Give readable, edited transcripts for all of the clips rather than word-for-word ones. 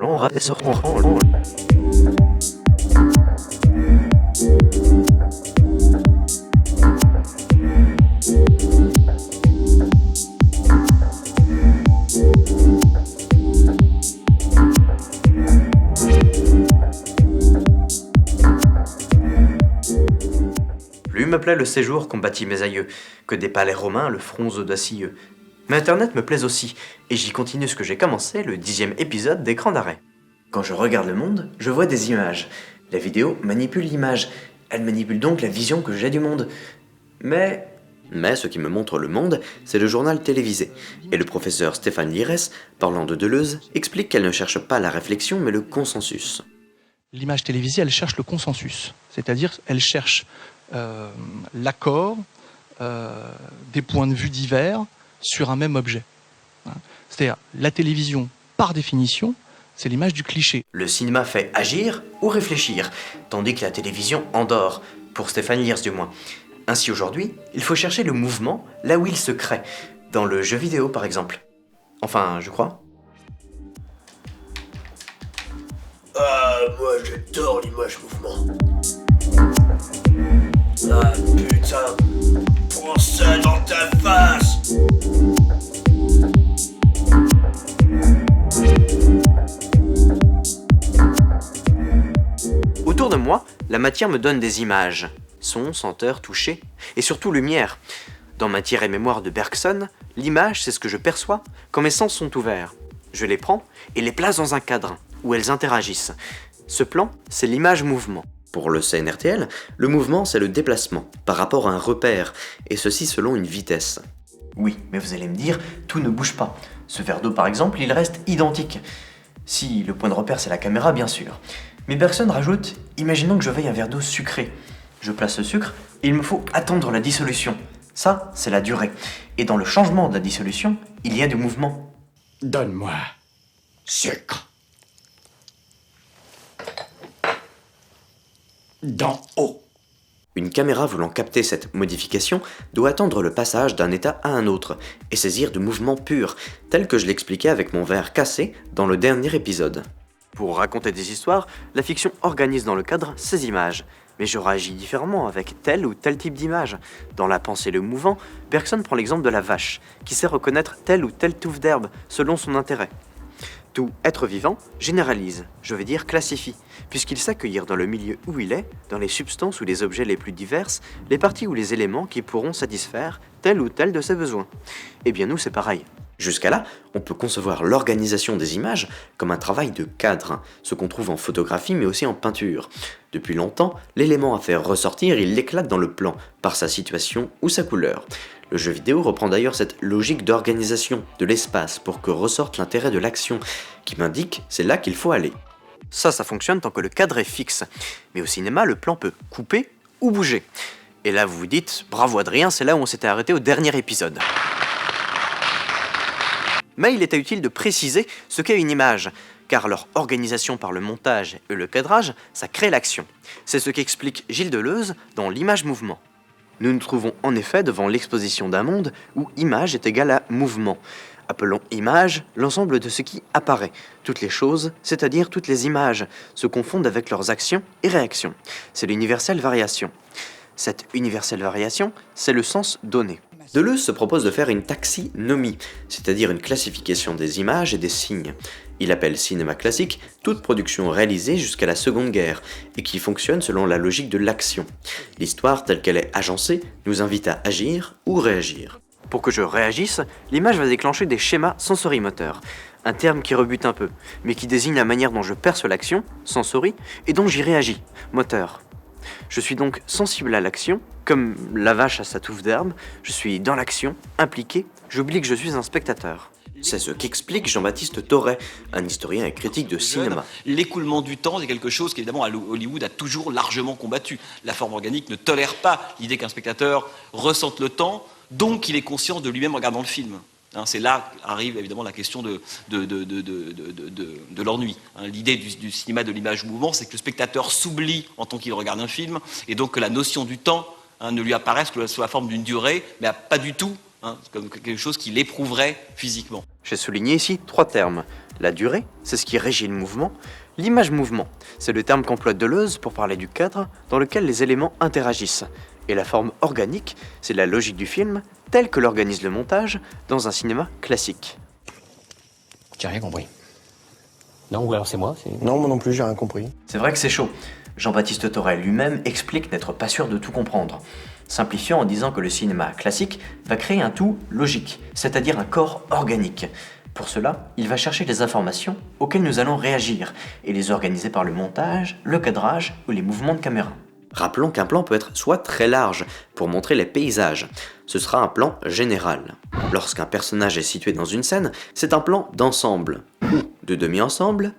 On rate sur ton Plus me plaît le séjour qu'ont bâti mes aïeux, que des palais romains le fronze audacieux. Mais Internet me plaise aussi, et j'y continue ce que j'ai commencé, le 10e épisode d'Écran d'arrêt. Quand je regarde le monde, je vois des images. La vidéo manipule l'image. Elle manipule donc la vision que j'ai du monde. Mais ce qui me montre le monde, c'est le journal télévisé. Et le professeur Stéphane Lirès, parlant de Deleuze, explique qu'elle ne cherche pas la réflexion, mais le consensus. L'image télévisée, elle cherche le consensus. C'est-à-dire, elle cherche l'accord des points de vue divers sur un même objet. C'est-à-dire, la télévision, par définition, c'est l'image du cliché. Le cinéma fait agir ou réfléchir, tandis que la télévision endort, pour Stéphane Lirès du moins. Ainsi aujourd'hui, il faut chercher le mouvement là où il se crée, dans le jeu vidéo par exemple. Enfin, je crois. Ah, moi j'adore l'image mouvement. Ah putain, prends ça dans ta face. Autour de moi, la matière me donne des images. Sons, senteurs, touchés, et surtout lumière. Dans Matière et mémoire de Bergson, l'image c'est ce que je perçois quand mes sens sont ouverts. Je les prends et les place dans un cadre, où elles interagissent. Ce plan, c'est l'image-mouvement. Pour le CNRTL, le mouvement c'est le déplacement, par rapport à un repère, et ceci selon une vitesse. Oui, mais vous allez me dire, tout ne bouge pas. Ce verre d'eau par exemple, il reste identique. Si le point de repère c'est la caméra, bien sûr. Mais Bergson rajoute, imaginons que je veuille un verre d'eau sucré. Je place le sucre et il me faut attendre la dissolution. Ça, c'est la durée. Et dans le changement de la dissolution, il y a du mouvement. Donne-moi sucre. D'en haut. Une caméra voulant capter cette modification doit attendre le passage d'un état à un autre et saisir du mouvement pur, tel que je l'expliquais avec mon verre cassé dans le dernier épisode. Pour raconter des histoires, la fiction organise dans le cadre ses images. Mais je réagis différemment avec tel ou tel type d'image. Dans La pensée le mouvant, Bergson prend l'exemple de la vache, qui sait reconnaître telle ou telle touffe d'herbe selon son intérêt. Tout être vivant généralise, je vais dire classifie, puisqu'il sait cueillir dans le milieu où il est, dans les substances ou les objets les plus diverses, les parties ou les éléments qui pourront satisfaire tel ou tel de ses besoins. Eh bien nous c'est pareil. Jusqu'à là, on peut concevoir l'organisation des images comme un travail de cadre, ce qu'on trouve en photographie mais aussi en peinture. Depuis longtemps, l'élément à faire ressortir, il l'éclate dans le plan, par sa situation ou sa couleur. Le jeu vidéo reprend d'ailleurs cette logique d'organisation de l'espace pour que ressorte l'intérêt de l'action, qui m'indique c'est là qu'il faut aller. Ça fonctionne tant que le cadre est fixe. Mais au cinéma, le plan peut couper ou bouger. Et là vous vous dites, bravo Adrien, c'est là où on s'était arrêté au dernier épisode. Mais il était utile de préciser ce qu'est une image, car leur organisation par le montage et le cadrage, ça crée l'action. C'est ce qu'explique Gilles Deleuze dans L'image-mouvement. Nous nous trouvons en effet devant l'exposition d'un monde où image est égale à mouvement. Appelons image l'ensemble de ce qui apparaît. Toutes les choses, c'est-à-dire toutes les images, se confondent avec leurs actions et réactions. C'est l'universelle variation. Cette universelle variation, c'est le sens donné. Deleuze se propose de faire une taxinomie, c'est-à-dire une classification des images et des signes. Il appelle cinéma classique toute production réalisée jusqu'à la Seconde Guerre et qui fonctionne selon la logique de l'action. L'histoire telle qu'elle est agencée nous invite à agir ou réagir. Pour que je réagisse, l'image va déclencher des schémas sensorimoteurs, un terme qui rebute un peu, mais qui désigne la manière dont je perçois l'action, sensori, et dont j'y réagis, moteur. Je suis donc sensible à l'action, comme la vache à sa touffe d'herbe, je suis dans l'action, impliqué, j'oublie que je suis un spectateur. C'est ce qu'explique Jean-Baptiste Thorey, un historien et critique de cinéma. L'écoulement du temps, c'est quelque chose qu'évidemment Hollywood a toujours largement combattu. La forme organique ne tolère pas l'idée qu'un spectateur ressente le temps, donc il est conscient de lui-même en regardant le film. C'est là arrive évidemment la question de l'ennui. L'idée du cinéma de l'image-mouvement, c'est que le spectateur s'oublie en tant qu'il regarde un film, et donc que la notion du temps ne lui apparaisse que sous la forme d'une durée, mais pas du tout, comme quelque chose qui l'éprouverait physiquement. J'ai souligné ici 3 termes. la durée, c'est ce qui régit le mouvement. L'image-mouvement, c'est le terme qu'emploie Deleuze pour parler du cadre dans lequel les éléments interagissent. Et la forme organique, c'est la logique du film, telle que l'organise le montage dans un cinéma classique. J'ai rien compris. Non, ou alors c'est moi, Non, moi non plus, j'ai rien compris. C'est vrai que c'est chaud. Jean-Baptiste Torel lui-même explique n'être pas sûr de tout comprendre, simplifiant en disant que le cinéma classique va créer un tout logique, c'est-à-dire un corps organique. Pour cela, il va chercher les informations auxquelles nous allons réagir et les organiser par le montage, le cadrage ou les mouvements de caméra. Rappelons qu'un plan peut être soit très large pour montrer les paysages, ce sera un plan général. Lorsqu'un personnage est situé dans une scène, c'est un plan d'ensemble, ou de demi-ensemble,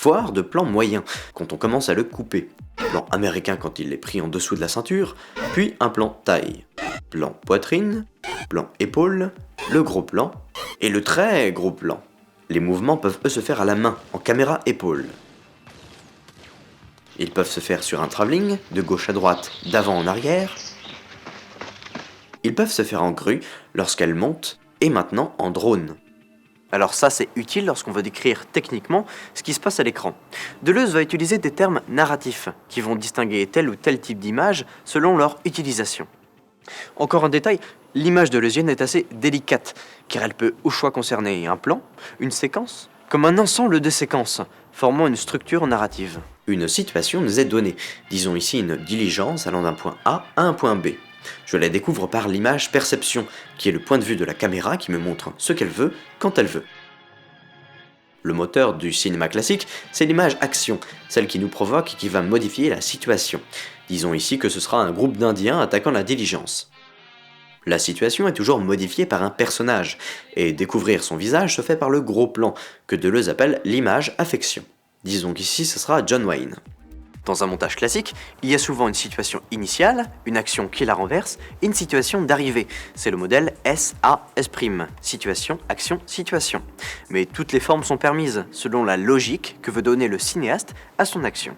voire de plan moyen, quand on commence à le couper. Plan américain quand il est pris en dessous de la ceinture, puis un plan taille. Plan poitrine, plan épaule, le gros plan, et le très gros plan. Les mouvements peuvent eux se faire à la main, en caméra épaule. Ils peuvent se faire sur un travelling, de gauche à droite, d'avant en arrière. Ils peuvent se faire en grue, lorsqu'elle monte, et maintenant en drone. Alors ça c'est utile lorsqu'on veut décrire techniquement ce qui se passe à l'écran. Deleuze va utiliser des termes narratifs, qui vont distinguer tel ou tel type d'image selon leur utilisation. Encore un détail, l'image deleuzienne est assez délicate, car elle peut au choix concerner un plan, une séquence, comme un ensemble de séquences, formant une structure narrative. Une situation nous est donnée, disons ici une diligence allant d'un point A à un point B. Je la découvre par l'image perception, qui est le point de vue de la caméra qui me montre ce qu'elle veut, quand elle veut. Le moteur du cinéma classique, c'est l'image action, celle qui nous provoque et qui va modifier la situation. Disons ici que ce sera un groupe d'Indiens attaquant la diligence. La situation est toujours modifiée par un personnage, et découvrir son visage se fait par le gros plan, que Deleuze appelle l'image affection. Disons qu'ici ce sera John Wayne. Dans un montage classique, il y a souvent une situation initiale, une action qui la renverse, et une situation d'arrivée. C'est le modèle SAS', situation, action, situation. Mais toutes les formes sont permises, selon la logique que veut donner le cinéaste à son action.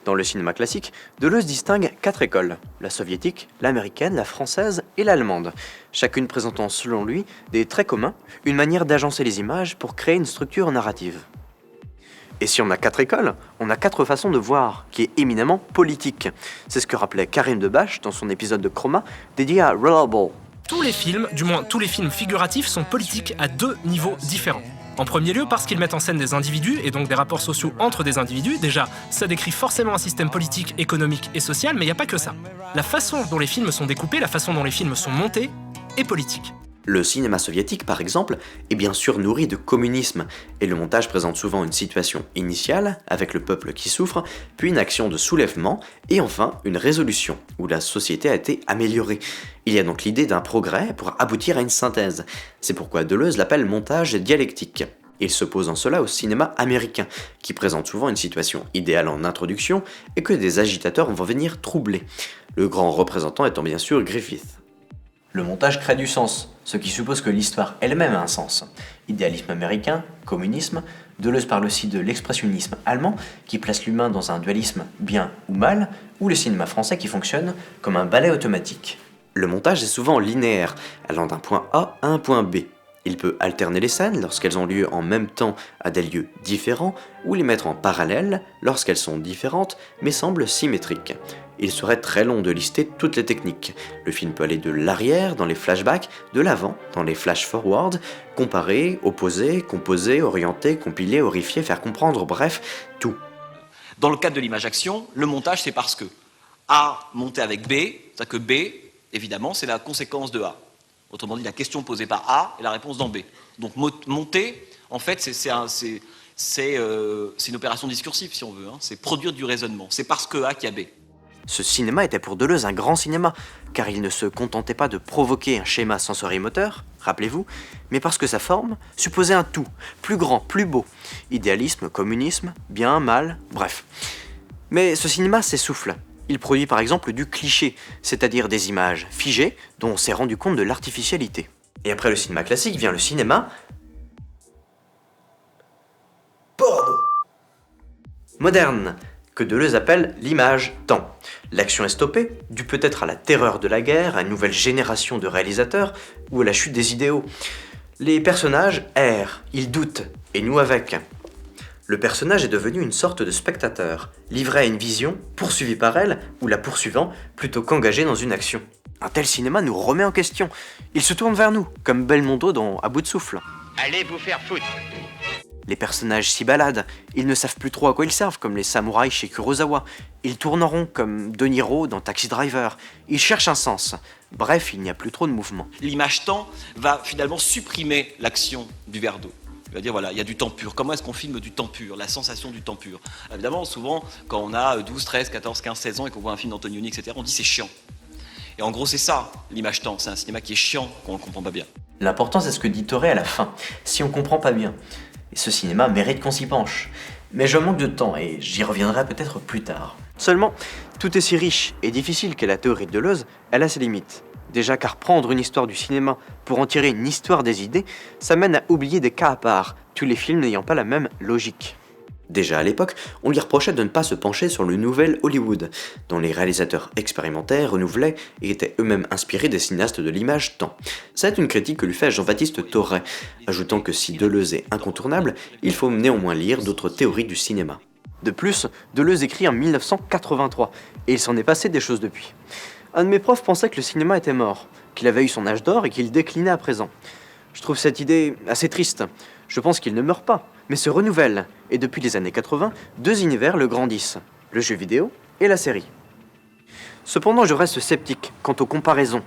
Dans le cinéma classique, Deleuze distingue 4 écoles, la soviétique, l'américaine, la française et l'allemande, chacune présentant selon lui des traits communs, une manière d'agencer les images pour créer une structure narrative. Et si on a 4 écoles, on a 4 façons de voir, qui est éminemment politique. C'est ce que rappelait Karim Debache dans son épisode de Chroma, dédié à Reliable. Tous les films, du moins tous les films figuratifs, sont politiques à 2 niveaux différents. En premier lieu parce qu'ils mettent en scène des individus et donc des rapports sociaux entre des individus. Déjà, ça décrit forcément un système politique, économique et social, mais il n'y a pas que ça. La façon dont les films sont découpés, la façon dont les films sont montés, est politique. Le cinéma soviétique, par exemple, est bien sûr nourri de communisme, et le montage présente souvent une situation initiale, avec le peuple qui souffre, puis une action de soulèvement, et enfin une résolution, où la société a été améliorée. Il y a donc l'idée d'un progrès pour aboutir à une synthèse. C'est pourquoi Deleuze l'appelle montage dialectique. Il s'oppose en cela au cinéma américain, qui présente souvent une situation idéale en introduction, et que des agitateurs vont venir troubler. Le grand représentant étant bien sûr Griffith. Le montage crée du sens, ce qui suppose que l'histoire elle-même a un sens. Idéalisme américain, communisme, Deleuze parle aussi de l'expressionnisme allemand, qui place l'humain dans un dualisme bien ou mal, ou le cinéma français qui fonctionne comme un ballet automatique. Le montage est souvent linéaire, allant d'un point A à un point B. Il peut alterner les scènes lorsqu'elles ont lieu en même temps à des lieux différents, ou les mettre en parallèle lorsqu'elles sont différentes mais semblent symétriques. Il serait très long de lister toutes les techniques. Le film peut aller de l'arrière dans les flashbacks, de l'avant dans les flash-forward, comparer, opposer, composer, orienter, compiler, horrifier, faire comprendre, bref, tout. Dans le cadre de l'image action, le montage c'est parce que A monté avec B, c'est-à-dire que B, évidemment, c'est la conséquence de A. Autrement dit, la question posée par A et la réponse dans B. Donc monter, en fait, c'est une opération discursive, si on veut. C'est produire du raisonnement. C'est parce que A qu'il y a B. Ce cinéma était pour Deleuze un grand cinéma, car il ne se contentait pas de provoquer un schéma sensorimoteur, rappelez-vous, mais parce que sa forme supposait un tout, plus grand, plus beau. Idéalisme, communisme, bien, mal, bref. Mais ce cinéma s'essouffle. Il produit par exemple du cliché, c'est-à-dire des images figées dont on s'est rendu compte de l'artificialité. Et après le cinéma classique vient le cinéma porno moderne, que Deleuze appelle l'image-temps. L'action est stoppée, due peut-être à la terreur de la guerre, à une nouvelle génération de réalisateurs, ou à la chute des idéaux. Les personnages errent, ils doutent, et nous avec. Le personnage est devenu une sorte de spectateur, livré à une vision, poursuivi par elle, ou la poursuivant, plutôt qu'engagé dans une action. Un tel cinéma nous remet en question. Il se tourne vers nous, comme Belmondo dans À bout de souffle. Allez vous faire foutre. Les personnages s'y baladent, ils ne savent plus trop à quoi ils servent, comme les samouraïs chez Kurosawa. Ils tournent en rond, comme De Niro dans Taxi Driver. Ils cherchent un sens. Bref, il n'y a plus trop de mouvement. L'image temps va finalement supprimer l'action du verre d'eau. Il va dire voilà, il y a du temps pur. Comment est-ce qu'on filme du temps pur, la sensation du temps pur? Évidemment, souvent, quand on a 12, 13, 14, 15, 16 ans et qu'on voit un film d'Antonioni, etc., on dit c'est chiant. Et en gros, c'est ça, l'image temps. C'est un cinéma qui est chiant, qu'on ne comprend pas bien. L'important, c'est ce que dit Toré à la fin, si on comprend pas bien. Et ce cinéma mérite qu'on s'y penche. Mais je manque de temps et j'y reviendrai peut-être plus tard. Seulement, tout est si riche et difficile que la théorie de Deleuze, elle a ses limites. Déjà car prendre une histoire du cinéma pour en tirer une histoire des idées, ça mène à oublier des cas à part, tous les films n'ayant pas la même logique. Déjà à l'époque, on lui reprochait de ne pas se pencher sur le nouvel Hollywood, dont les réalisateurs expérimentaient, renouvelaient et étaient eux-mêmes inspirés des cinéastes de l'image temps. C'est une critique que lui fait Jean-Baptiste Thoret, ajoutant que si Deleuze est incontournable, il faut néanmoins lire d'autres théories du cinéma. De plus, Deleuze écrit en 1983, et il s'en est passé des choses depuis. Un de mes profs pensait que le cinéma était mort, qu'il avait eu son âge d'or et qu'il déclinait à présent. Je trouve cette idée assez triste. Je pense qu'il ne meurt pas, mais se renouvelle, et depuis les années 80, deux univers le grandissent, le jeu vidéo et la série. Cependant, je reste sceptique quant aux comparaisons.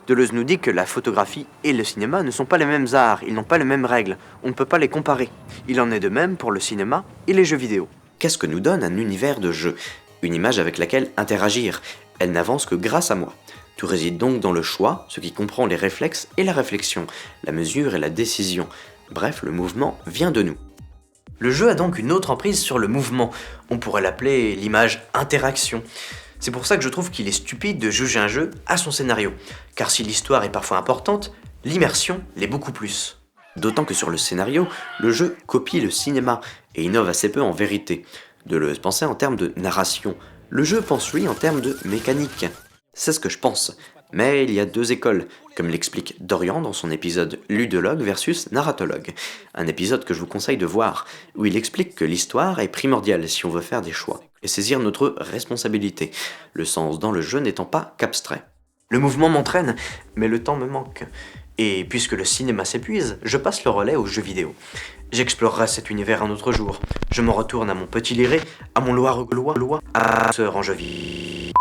Deleuze nous dit que la photographie et le cinéma ne sont pas les mêmes arts, ils n'ont pas les mêmes règles, on ne peut pas les comparer. Il en est de même pour le cinéma et les jeux vidéo. Qu'est-ce que nous donne un univers de jeu? Une image avec laquelle interagir. Elle n'avance que grâce à moi. Tout réside donc dans le choix, ce qui comprend les réflexes et la réflexion, la mesure et la décision. Bref, le mouvement vient de nous. Le jeu a donc une autre emprise sur le mouvement. On pourrait l'appeler l'image interaction. C'est pour ça que je trouve qu'il est stupide de juger un jeu à son scénario. Car si l'histoire est parfois importante, l'immersion l'est beaucoup plus. D'autant que sur le scénario, le jeu copie le cinéma et innove assez peu en vérité. Deleuze pensait en termes de narration. Le jeu pense lui en termes de mécanique. C'est ce que je pense. Mais il y a deux écoles, comme l'explique Dorian dans son épisode Ludologue versus Narratologue, un épisode que je vous conseille de voir, où il explique que l'histoire est primordiale si on veut faire des choix, et saisir notre responsabilité, le sens dans le jeu n'étant pas qu'abstrait. Le mouvement m'entraîne, mais le temps me manque. Et puisque le cinéma s'épuise, je passe le relais aux jeux vidéo. J'explorerai cet univers un autre jour. Je me retourne à mon petit Liré, à mon Loire-Gaulois, à ma sœur en jeux vidéo.